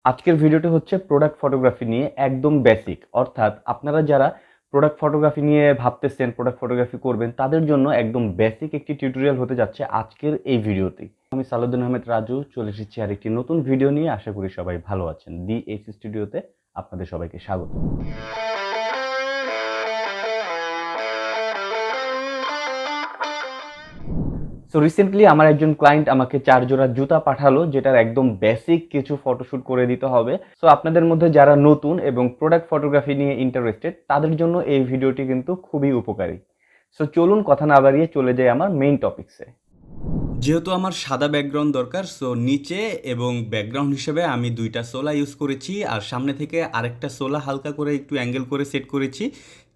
আজকের ভিডিওটি হচ্ছে প্রোডাক্ট ফটোগ্রাফি নিয়ে একদম বেসিক, অর্থাৎ আপনারা যারা প্রোডাক্ট ফটোগ্রাফি নিয়ে ভাবতেছেন, প্রোডাক্ট ফটোগ্রাফি করবেন, তাদের জন্য একদম বেসিক একটি টিউটোরিয়াল হতে যাচ্ছে আজকের এই ভিডিওটি। আমি সালাউদ্দিন আহমেদ রাজু চলে এসেছি আর একটি নতুন ভিডিও নিয়ে। আশা করি সবাই ভালো আছেন। DH স্টুডিওতে আপনাদের সবাইকে স্বাগত। সো রিসেন্টলি আমার একজন ক্লায়েন্ট আমাকে 4 জোড়া জুতা পাঠালো, যেটার একদম বেসিক কিছু ফটোশুট করে দিতে হবে। সো আপনাদের মধ্যে যারা নতুন এবং প্রোডাক্ট ফটোগ্রাফি নিয়ে ইন্টারেস্টেড, তাদের জন্য এই ভিডিওটি কিন্তু খুবই উপকারী। সো চলুন কথা না বাড়িয়ে চলে যাই আমার মেইন টপিকসে। যেহেতু আমার সাদা ব্যাকগ্রাউন্ড দরকার, সো নিচে এবং ব্যাকগ্রাউন্ড হিসেবে আমি দুইটা সোলা ইউজ করেছি, আর সামনে থেকে আরেকটা সোলা হালকা করে একটু অ্যাঙ্গেল করে সেট করেছি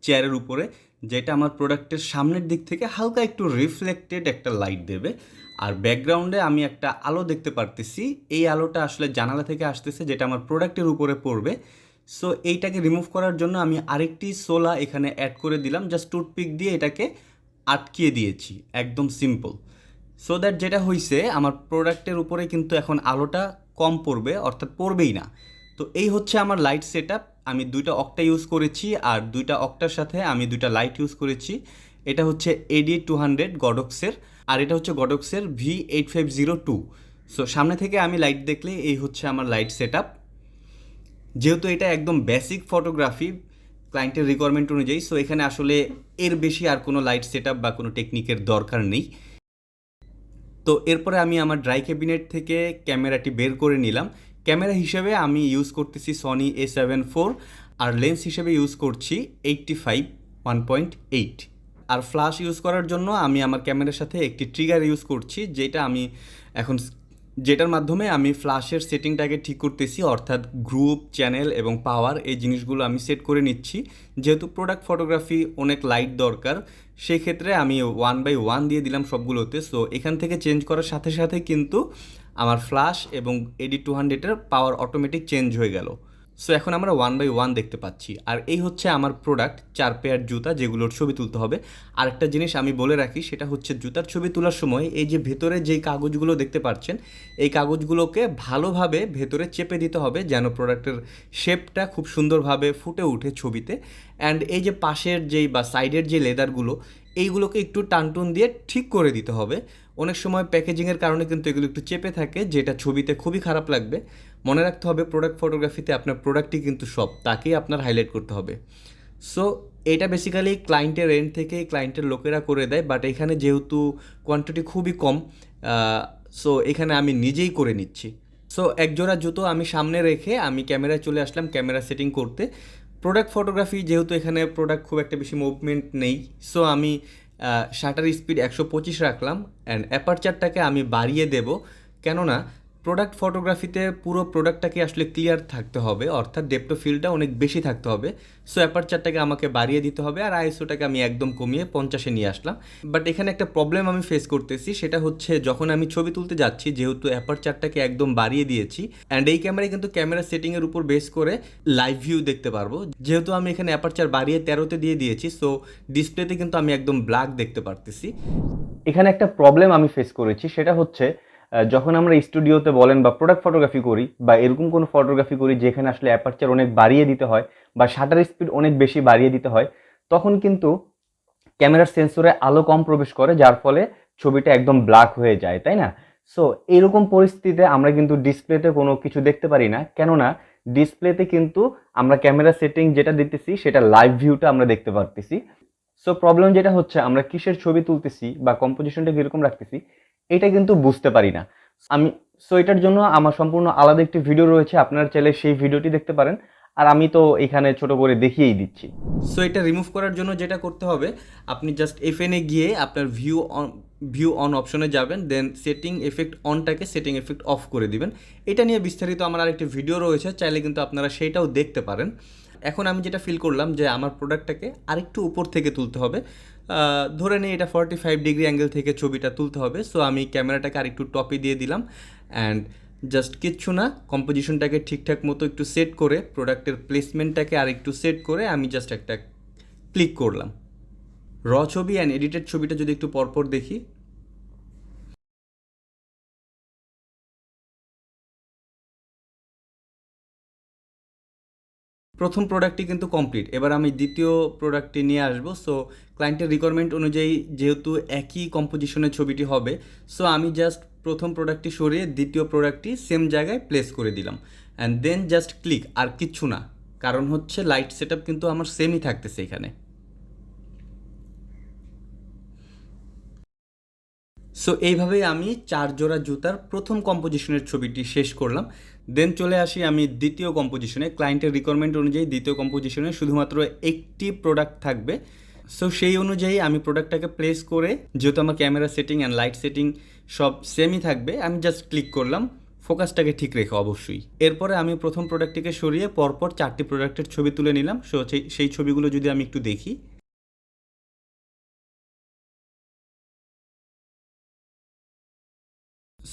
চেয়ারের উপরে, যেটা আমার প্রোডাক্টের সামনের দিক থেকে হালকা একটু রিফ্লেক্টেড একটা লাইট দেবে। আর ব্যাকগ্রাউন্ডে আমি একটা আলো দেখতে পারতেছি, এই আলোটা আসলে জানালা থেকে আসতেছে, যেটা আমার প্রোডাক্টের উপরে পড়বে। সো এইটাকে রিমুভ করার জন্য আমি আরেকটি সোলা এখানে অ্যাড করে দিলাম, জাস্ট টুথপিক দিয়ে এটাকে আটকিয়ে দিয়েছি, একদম সিম্পল। সো দ্যাট যেটা হয়েছে, আমার প্রোডাক্টের উপরে কিন্তু এখন আলোটা কম পড়বে, অর্থাৎ পড়বেই না। তো এই হচ্ছে আমার লাইট সেট আপ। আমি দুইটা অক্টা ইউজ করেছি, আর দুইটা অক্টার সাথে আমি দুইটা লাইট ইউজ করেছি। এটা হচ্ছে AD200 গডক্সের, আর এটা হচ্ছে গডক্সের V8502। সো সামনে থেকে আমি লাইট দেখলে এই হচ্ছে আমার লাইট সেট আপ। যেহেতু এটা একদম বেসিক ফটোগ্রাফি ক্লায়েন্টের রিকোয়ারমেন্ট অনুযায়ী, সো এখানে আসলে এর বেশি আর কোনো লাইট সেট আপ বা কোনো টেকনিকের দরকার নেই। তো এরপরে আমি আমার ড্রাই ক্যাবিনেট থেকে ক্যামেরাটি বের করে নিলাম। ক্যামেরা হিসেবে আমি ইউজ করতেছি সনি A7 IV, আর লেন্স হিসেবে ইউজ করছি 85 1.8। আর ফ্ল্যাশ ইউজ করার জন্য আমি আমার ক্যামেরার সাথে একটি ট্রিগার ইউজ করছি, এখন যেটার মাধ্যমে আমি ফ্ল্যাশের সেটিংটাকে ঠিক করতেছি, অর্থাৎ গ্রুপ, চ্যানেল এবং পাওয়ার, এই জিনিসগুলো আমি সেট করে নিচ্ছি। যেহেতু প্রোডাক্ট ফটোগ্রাফি অনেক লাইট দরকার, সেই ক্ষেত্রে আমি 1/1 দিয়ে দিলাম সবগুলোতে। সো এখান থেকে চেঞ্জ করার সাথে সাথে কিন্তু আমার ফ্ল্যাশ এবং AD200-এর পাওয়ার অটোমেটিক চেঞ্জ হয়ে গেল। সো এখন আমরা 1/1 দেখতে পাচ্ছি। আর এই হচ্ছে আমার প্রোডাক্ট, 4 পেয়ার জুতা, যেগুলোর ছবি তুলতে হবে। আরেকটা জিনিস আমি বলে রাখি, সেটা হচ্ছে জুতার ছবি তোলার সময় এই যে ভেতরে যেই কাগজগুলো দেখতে পাচ্ছেন, এই কাগজগুলোকে ভালোভাবে ভেতরে চেপে দিতে হবে, যেন প্রোডাক্টের শেপটা খুব সুন্দরভাবে ফুটে ওঠে ছবিতে। অ্যান্ড এই যে পাশের যেই বা সাইডের যে লেদারগুলো, এইগুলোকে একটু টানটুন দিয়ে ঠিক করে দিতে হবে। অনেক সময় প্যাকেজিংয়ের কারণে কিন্তু এগুলো একটু চেপে থাকে, যেটা ছবিতে খুবই খারাপ লাগবে। মনে রাখতে হবে, প্রোডাক্ট ফটোগ্রাফিতে আপনার প্রোডাক্টই কিন্তু সব, তাকেই আপনার হাইলাইট করতে হবে। সো এটা বেসিক্যালি ক্লায়েন্টের এন্ড থেকে ক্লায়েন্টের লোকেরা করে দেয়, বাট এখানে যেহেতু কোয়ান্টিটি খুবই কম, সো এখানে আমি নিজেই করে নিচ্ছি। সো একজোড়া জুতো আমি সামনে রেখে আমি ক্যামেরায় চলে আসলাম ক্যামেরা সেটিং করতে। প্রোডাক্ট ফটোগ্রাফি যেহেতু এখানে প্রোডাক্ট খুব একটা বেশি মুভমেন্ট নেই, সো আমি শাটার স্পিড 125 রাখলাম, অ্যান্ড অ্যাপারচারটাকে আমি বাড়িয়ে দেব। কেননা প্রোডাক্ট ফটোগ্রাফিতে পুরো প্রোডাক্টটাকে আসলে ক্লিয়ার থাকতে হবে, অর্থাৎ ডেপথ অফ ফিল্ডটা অনেক বেশি থাকতে হবে। সো অ্যাপারচারটাকে আমাকে বাড়িয়ে দিতে হবে, আর আইএসওটাকে আমি একদম কমিয়ে 50-এ নিয়ে আসলাম। বাট এখানে একটা প্রবলেম আমি ফেস করতেছি, সেটা হচ্ছে যখন আমি ছবি তুলতে যাচ্ছি, যেহেতু অ্যাপারচারটাকে একদম বাড়িয়ে দিয়েছি, অ্যান্ড এই ক্যামেরায় কিন্তু ক্যামেরা সেটিংয়ের উপর বেস করে লাইভ ভিউ দেখতে পারবো। যেহেতু আমি এখানে অ্যাপারচার বাড়িয়ে 13-তে দিয়ে দিয়েছি, সো ডিসপ্লেতে কিন্তু আমি একদম ব্ল্যাক দেখতে পারতেছি। এখানে একটা প্রবলেম আমি ফেস করেছি, সেটা হচ্ছে যখন আমরা স্টুডিওতে বলেন বা প্রোডাক্ট ফটোগ্রাফি করি বা এরকম কোনো ফটোগ্রাফি করি যেখানে আসলে অ্যাপারচার অনেক বাড়িয়ে দিতে হয় বা শাটার স্পিড অনেক বেশি বাড়িয়ে দিতে হয়, তখন কিন্তু ক্যামেরার সেন্সরে আলো কম প্রবেশ করে, যার ফলে ছবিটা একদম ব্ল্যাক হয়ে যায়, তাই না? সো এরকম পরিস্থিতিতে আমরা কিন্তু ডিসপ্লেতে কোনো কিছু দেখতে পারি না, কেননা ডিসপ্লেতে কিন্তু আমরা ক্যামেরা সেটিং যেটা দিতেছি সেটা লাইভ ভিউটা আমরা দেখতে পারতেছি। সো প্রবলেম যেটা হচ্ছে, আমরা কিসের ছবি তুলতেছি বা কম্পোজিশনটা কিরকম রাখতেছি, এটা কিন্তু বুঝতে পারি না আমি। সো এটার জন্য আমার সম্পূর্ণ আলাদা একটি ভিডিও রয়েছে, আপনারা চাইলে সেই ভিডিওটি দেখতে পারেন। আর আমি তো এখানে ছোট করে দেখিয়েই দিচ্ছি। সো এটা রিমুভ করার জন্য যেটা করতে হবে, আপনি জাস্ট FN-এ গিয়ে আপনার ভিউ অন অপশনে যাবেন, দেন সেটিং এফেক্ট অনটাকে সেটিং এফেক্ট অফ করে দিবেন। এটা নিয়ে বিস্তারিত আমার আরেকটি ভিডিও রয়েছে, চাইলে কিন্তু আপনারা সেইটাও দেখতে পারেন। এখন আমি যেটা ফিল করলাম যে আমার প্রোডাক্টটাকে আরেকটু উপর থেকে তুলতে হবে। ধরে নিই এটা 45 ডিগ্রি অ্যাঙ্গেল থেকে ছবিটা তুলতে হবে। সো আমি ক্যামেরাটাকে আরেকটু টপে দিয়ে দিলাম, অ্যান্ড জাস্ট কিচ্ছু না, কম্পোজিশনটাকে ঠিকঠাক মতো একটু সেট করে, প্রোডাক্টের প্লেসমেন্টটাকে আর একটু সেট করে আমি জাস্ট একটা ক্লিক করলাম। ছবি অ্যান্ড এডিটেড ছবিটা যদি একটু পরপর দেখি, প্রথম প্রোডাক্টটি কিন্তু কমপ্লিট। এবার আমি দ্বিতীয় প্রোডাক্টটি নিয়ে আসবো। সো ক্লায়েন্টের রিকোয়ারমেন্ট অনুযায়ী যেহেতু একই কম্পোজিশনের ছবিটি হবে, সো আমি জাস্ট প্রথম প্রোডাক্টটি সরিয়ে দ্বিতীয় প্রোডাক্টটি সেম জায়গায় প্লেস করে দিলাম, অ্যান্ড দেন জাস্ট ক্লিক, আর কিচ্ছু না। কারণ হচ্ছে লাইট সেট কিন্তু আমার সেমই থাকতেছে এখানে। সো এইভাবেই আমি 4 জোড়া জুতার প্রথম কম্পোজিশনের ছবিটি শেষ করলাম। দেন চলে আসি আমি দ্বিতীয় কম্পোজিশনে। ক্লায়েন্টের রিকোয়ারমেন্ট অনুযায়ী দ্বিতীয় কম্পোজিশনে শুধুমাত্র একটি প্রোডাক্ট থাকবে। সো সেই অনুযায়ী আমি প্রোডাক্টটাকে প্লেস করে, যেহেতু আমার camera setting and light setting সব সেমই থাকবে, আমি জাস্ট ক্লিক করলাম, ফোকাসটাকে ঠিক রেখে অবশ্যই। এরপরে আমি প্রথম প্রোডাক্টটিকে সরিয়ে পরপর 4টি প্রোডাক্টের ছবি তুলে নিলাম। সো সেই ছবিগুলো যদি আমি একটু দেখি।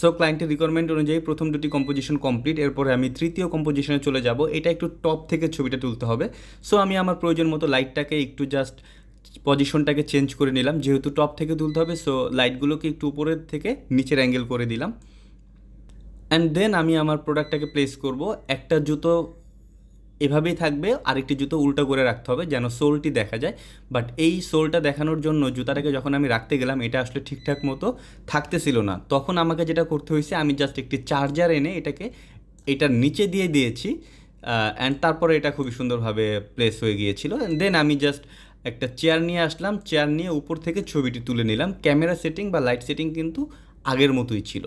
সো ক্লায়েন্টের রিকোয়ারমেন্ট অনুযায়ী প্রথম দুটি কম্পোজিশন কমপ্লিট। এরপরে আমি তৃতীয় কম্পোজিশনে চলে যাব। এটা একটু টপ থেকে ছবিটা তুলতে হবে। সো আমি আমার প্রয়োজন মতো লাইটটাকে একটু জাস্ট পজিশনটাকে চেঞ্জ করে নিলাম, যেহেতু টপ থেকে তুলতে হবে। সো লাইটগুলোকে একটু উপরের থেকে নিচের অ্যাঙ্গেল করে দিলাম, অ্যান্ড দেন আমি আমার প্রোডাক্টটাকে প্লেস করব। একটা জুতো এভাবেই থাকবে, আরেকটি জুতো উল্টো করে রাখতে হবে যেন সোলটি দেখা যায়। বাট এই সোলটা দেখানোর জন্য জুতাটাকে যখন আমি রাখতে গেলাম, এটা আসলে ঠিকঠাক মতো থাকতেছিল না। তখন আমাকে যেটা করতে হয়েছে, আমি জাস্ট একটি চার্জার এনে এটাকে এটার নিচে দিয়ে দিয়েছি, অ্যান্ড তারপরে এটা খুবই সুন্দরভাবে প্লেস হয়ে গিয়েছিল। দেন আমি জাস্ট একটা চেয়ার নিয়ে আসলাম, চেয়ার নিয়ে উপর থেকে ছবিটি তুলে নিলাম। ক্যামেরা সেটিং বা লাইট সেটিং কিন্তু আগের মতোই ছিল।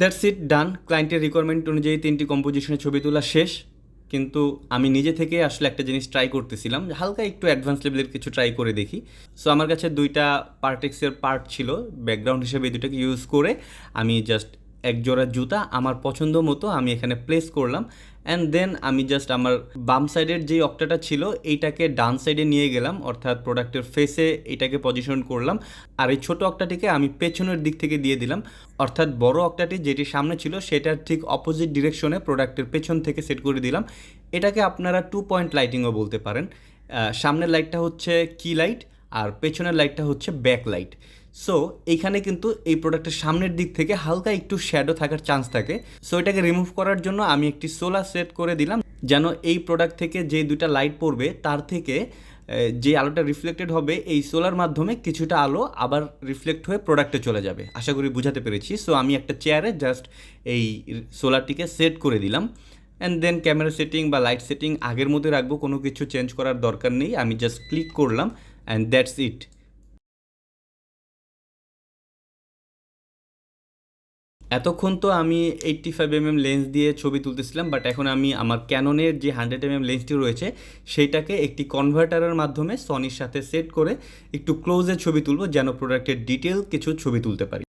দ্যাটস ইট, ডান। ক্লায়েন্টের রিকোয়ারমেন্ট অনুযায়ী 3টি কম্পোজিশনের ছবি তোলা শেষ। কিন্তু আমি নিজে থেকে আসলে একটা জিনিস ট্রাই করতেছিলাম, হালকা একটু অ্যাডভান্স লেভেলের কিছু ট্রাই করে দেখি। সো আমার কাছে 2টা পার্টেক্সের পার্ট ছিল, ব্যাকগ্রাউন্ড হিসেবে এই দুটাকে ইউজ করে আমি জাস্ট এক জোড়া জুতা আমার পছন্দ মতো আমি এখানে প্লেস করলাম, অ্যান্ড দেন আমি জাস্ট আমার বাম সাইডের যে অক্টাটা ছিল এইটাকে ডান সাইডে নিয়ে গেলাম, অর্থাৎ প্রোডাক্টের ফেসে এটাকে পজিশন করলাম। আর এই ছোটো অক্টাটিকে আমি পেছনের দিক থেকে দিয়ে দিলাম, অর্থাৎ বড় অক্টাটি যেটি সামনে ছিল সেটার ঠিক অপোজিট ডিরেকশনে প্রোডাক্টের পেছন থেকে সেট করে দিলাম। এটাকে আপনারা 2 পয়েন্ট লাইটিংও বলতে পারেন। সামনের লাইটটা হচ্ছে কি লাইট, আর পেছনের লাইটটা হচ্ছে ব্যাক লাইট। সো এইখানে কিন্তু এই প্রোডাক্টের সামনের দিক থেকে হালকা একটু শ্যাডো থাকার চান্স থাকে। সো এটাকে রিমুভ করার জন্য আমি একটি সোলার সেট করে দিলাম, যেন এই প্রোডাক্ট থেকে যে 2টা লাইট পড়বে তার থেকে যে আলোটা রিফ্লেক্টেড হবে এই সোলার মাধ্যমে কিছুটা আলো আবার রিফ্লেক্ট হয়ে প্রোডাক্টে চলে যাবে। আশা করি বুঝাতে পেরেছি। সো আমি একটা চেয়ারে জাস্ট এই সোলারটিকে সেট করে দিলাম, অ্যান্ড দেন ক্যামেরা সেটিং বা লাইট সেটিং আগের মধ্যে রাখবো, কোনো কিছু চেঞ্জ করার দরকার নেই। আমি জাস্ট ক্লিক করলাম, অ্যান্ড দ্যাটস ইট। এতক্ষণ তো আমি 85 mm লেন্স দিয়ে ছবি তুলতেছিলাম, বাট এখন আমি আমার ক্যাননের যে 100 mm লেন্সটি রয়েছে সেইটাকে একটি কনভার্টারের মাধ্যমে সনির সাথে সেট করে একটু ক্লোজে ছবি তুলব, যেন প্রোডাক্টের ডিটেল কিছু ছবি তুলতে পারি।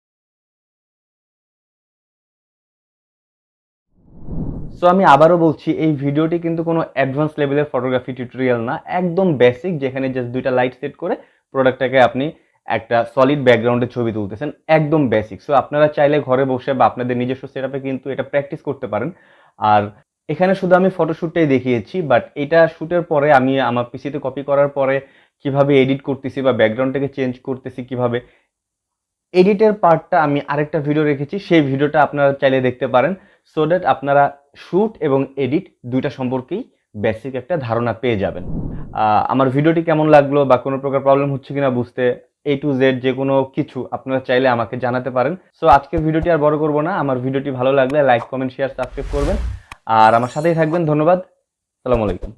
সো আমি আবারও বলছি, এই ভিডিওটি কিন্তু কোনো অ্যাডভান্স লেভেলের ফটোগ্রাফি টিউটোরিয়াল না, একদম বেসিক, যেখানে জাস্ট 2টা লাইট সেট করে প্রোডাক্টটাকে আপনি একটা সলিড ব্যাকগ্রাউন্ডে ছবি তুলতেছেন, একদম বেসিক। সো আপনারা চাইলে ঘরে বসে বা আপনাদের নিজস্ব সেটআপে কিন্তু এটা প্র্যাকটিস করতে পারেন। আর এখানে শুধু আমি ফটোশ্যুটটাই দেখিয়েছি, বাট এটা শ্যুটের পরে আমি আমার পিসিতে কপি করার পরে কিভাবে এডিট করতেছি বা ব্যাকগ্রাউন্ডটাকে চেঞ্জ করতেছি কিভাবে, এডিটের পার্টটা আমি আরেকটা ভিডিও রেখেছি, সেই ভিডিওটা আপনারা চাইলে দেখতে পারেন, সো দ্যাট আপনারা শ্যুট এবং এডিট 2টা সম্পর্কেই বেসিক একটা ধারণা পেয়ে যাবেন। আমার ভিডিওটি কেমন লাগলো বা কোনো প্রকার প্রবলেম হচ্ছে কিনা বুঝতে, A to Z যে কোনো কিছু আপনারা চাইলে আমাকে জানাতে পারেন। সো আজকের ভিডিওটি আর বড় করব না। আমার ভিডিওটি ভালো লাগলে লাইক, কমেন্ট, শেয়ার, সাবস্ক্রাইব করবেন আর আমার সাথেই থাকবেন। ধন্যবাদ। আসসালামু আলাইকুম।